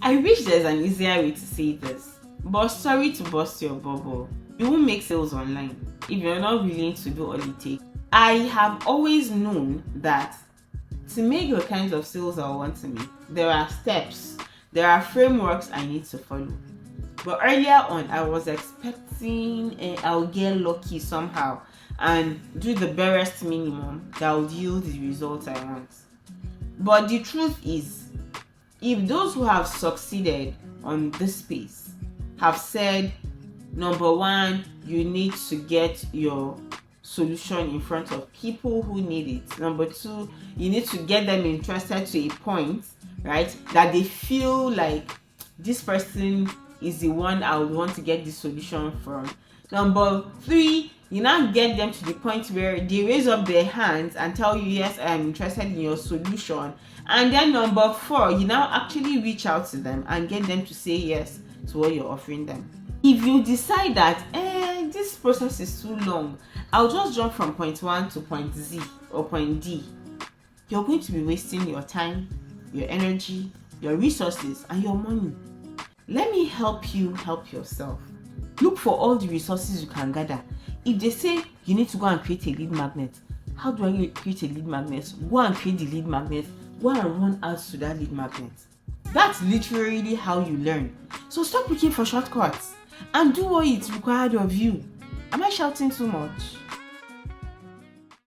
I wish there's an easier way to say this, but sorry to burst your bubble. You won't make sales online if you're not willing to do all it takes. I have always known that to make the kinds of sales I want to make, there are steps, there are frameworks I need to follow. But earlier on, I was expecting I'll get lucky somehow and do the barest minimum that will yield the results I want. But the truth is, if those who have succeeded on this space have said, number one, you need to get your solution in front of people who need it. Number two, you need to get them interested to a point, right, that they feel like this person is the one I would want to get this solution from. Number three, you now get them to the point where they raise up their hands and tell you, yes, I am interested in your solution. And then number four, you now actually reach out to them and get them to say yes to what you're offering them. If you decide that this process is too long, I'll just jump from point 1 to point Z or point D, you're going to be wasting your time, your energy, your resources, and your money. Let me help you help yourself. Look for all the resources you can gather. If they say you need to go and create a lead magnet, how do I create a lead magnet? Go and create the lead magnet. Go and run ads to that lead magnet. That's literally how you learn. So stop looking for shortcuts and do what is required of you. Am I shouting too much?